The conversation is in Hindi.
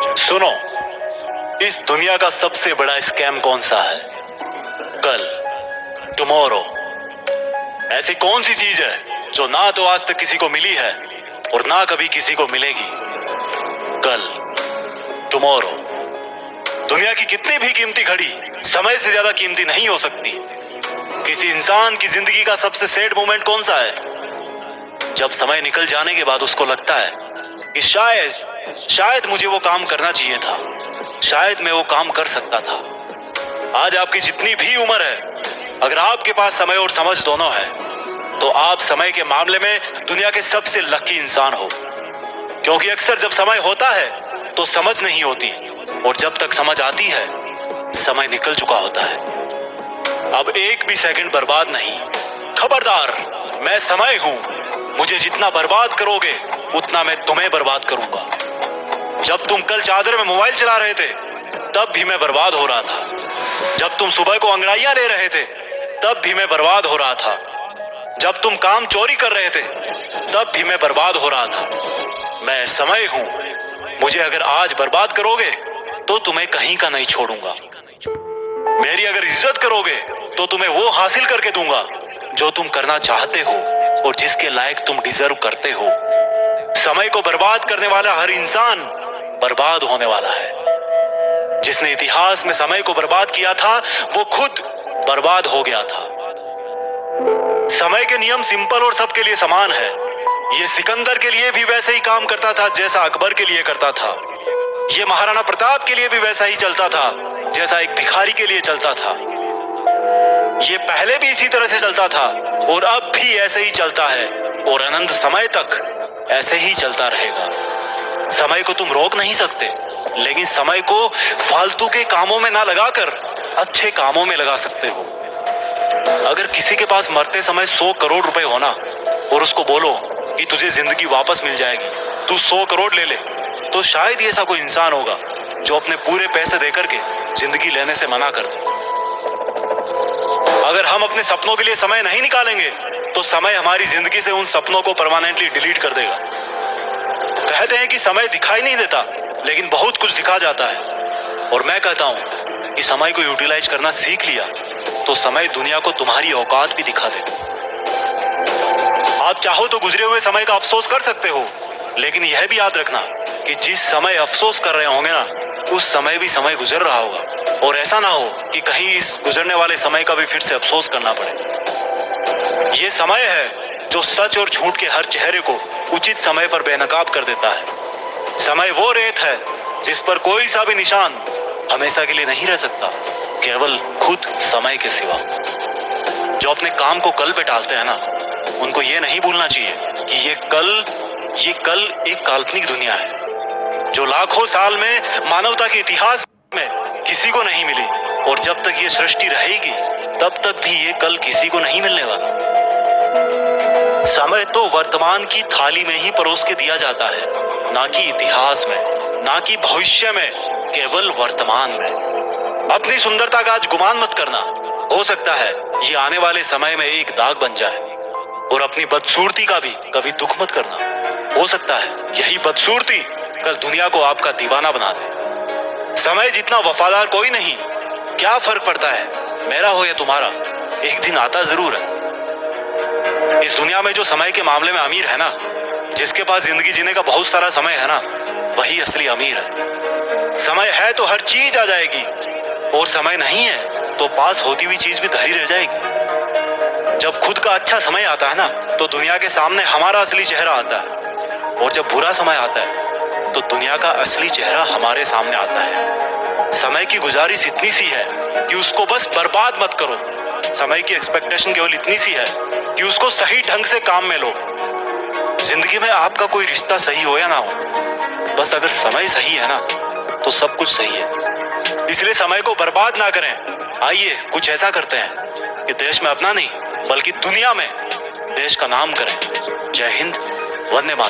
सुनो, इस दुनिया का सबसे बड़ा स्कैम कौन सा है? कल, टुमारो। ऐसी कौन सी चीज है जो ना तो आज तक किसी को मिली है और ना कभी किसी को मिलेगी? कल, टुमारो। दुनिया की कितनी भी कीमती घड़ी समय से ज्यादा कीमती नहीं हो सकती। किसी इंसान की जिंदगी का सबसे सैड मोमेंट कौन सा है? जब समय निकल जाने के बाद उसको लगता है कि शायद मुझे वो काम करना चाहिए था, शायद मैं वो काम कर सकता था। आज आपकी जितनी भी उम्र है, अगर आपके पास समय और समझ दोनों है, तो आप समय के मामले में दुनिया के सबसे लकी इंसान हो। क्योंकि अक्सर जब समय होता है तो समझ नहीं होती, और जब तक समझ आती है समय निकल चुका होता है। अब एक भी सेकंड बर्बाद नहीं। खबरदार, मैं समय हूं। मुझे जितना बर्बाद करोगे उतना मैं तुम्हें बर्बाद करूंगा। जब तुम कल चादर में मोबाइल चला रहे थे तब भी मैं बर्बाद हो रहा था। जब तुम सुबह को अंगड़ाइयां ले रहे थे तब भी मैं बर्बाद हो रहा था। जब तुम काम चोरी कर रहे थे तब भी मैं बर्बाद हो रहा था। मैं समय हूं। मुझे अगर आज बर्बाद करोगे तो तुम्हें कहीं का नहीं छोड़ूंगा। मेरी अगर इज्जत करोगे तो तुम्हें वो हासिल करके दूंगा जो तुम करना चाहते हो और जिसके लायक तुम डिजर्व करते हो। समय को बर्बाद करने वाला हर इंसान बर्बाद होने वाला है। जिसने इतिहास में समय को बर्बाद किया था वो खुद बर्बाद हो गया था। समय के नियम सिंपल और सबके लिए समान है। ये सिकंदर के लिए भी वैसे ही काम करता था जैसा अकबर के लिए करता था। ये महाराणा प्रताप के लिए भी वैसा ही चलता था जैसा एक भिखारी के लिए चलता था। ये पहले भी इसी तरह से चलता था और अब भी ऐसे ही चलता है और अनंत समय तक ऐसे ही चलता रहेगा। समय को तुम रोक नहीं सकते, लेकिन समय को फालतू के कामों में ना लगाकर अच्छे कामों में लगा सकते हो। अगर किसी के पास मरते समय 100 करोड़ रुपए होना और उसको बोलो कि तुझे जिंदगी वापस मिल जाएगी, तू 100 करोड़ ले ले, तो शायद ही ऐसा कोई इंसान होगा जो अपने पूरे पैसे देकर के जिंदगी लेने से मना कर दे। अगर हम अपने सपनों के लिए समय नहीं निकालेंगे तो समय हमारी जिंदगी से उन सपनों को परमानेंटली डिलीट कर देगा। कहते हैं कि समय दिखाई नहीं देता, लेकिन बहुत कुछ दिखा जाता है। और मैं कहता हूं कि समय को यूटिलाइज करना सीख लिया तो समय दुनिया को तुम्हारी औकात भी दिखा देगा। आप चाहो तो गुजरे हुए समय का अफसोस कर सकते हो, लेकिन यह भी याद रखना कि जिस समय अफसोस कर रहे होंगे ना, उस समय भी समय गुजर रहा होगा। और ऐसा ना हो कि कहीं इस गुजरने वाले समय का भी फिर से अफसोस करना पड़े। ये समय है जो सच और झूठ के हर चेहरे को उचित समय पर बेनकाब कर देता है। समय वो रेत है जिस पर कोई सा भी निशान हमेशा के लिए नहीं रह सकता, केवल खुद समय के सिवा। जो अपने काम को कल पे टालते हैं ना, उनको ये नहीं भूलना चाहिए कि ये कल एक काल्पनिक दुनिया है जो लाखों साल में मानवता के इतिहास में किसी को नहीं मिली, और जब तक ये सृष्टि रहेगी तब तक भी ये कल किसी को नहीं मिलने वाला। समय तो वर्तमान की थाली में ही परोस के दिया जाता है, ना कि इतिहास में, ना कि भविष्य में, केवल वर्तमान में। अपनी सुंदरता का आज गुमान मत करना। हो सकता है ये आने वाले समय में एक दाग बन जाए। और अपनी बदसूरती का भी कभी दुख मत करना। हो सकता है यही बदसूरती कल दुनिया को आपका दीवाना बना दे। समय जितना वफादार कोई नहीं। क्या फर्क पड़ता है मेरा हो या तुम्हारा, एक दिन आता जरूर है। इस दुनिया में जो समय के मामले में अमीर है ना, जिसके पास जिंदगी जीने का बहुत सारा समय है ना, वही असली अमीर है। समय है तो हर चीज आ जाएगी, और समय नहीं है तो पास होती हुई चीज भी धरी रह जाएगी। जब खुद का अच्छा समय आता है ना, तो दुनिया के सामने हमारा असली चेहरा आता है, और जब बुरा समय आता है तो दुनिया का असली चेहरा हमारे सामने आता है। समय की गुजारिश इतनी सी है कि उसको बस बर्बाद मत करो। समय की एक्सपेक्टेशन केवल इतनी सी है कि उसको सही ढंग से काम में लो। जिंदगी में आपका कोई रिश्ता सही हो या ना हो, बस अगर समय सही है ना तो सब कुछ सही है। इसलिए समय को बर्बाद ना करें। आइए कुछ ऐसा करते हैं कि देश में अपना नहीं बल्कि दुनिया में देश का नाम करें। जय हिंद, वंदे मातरम।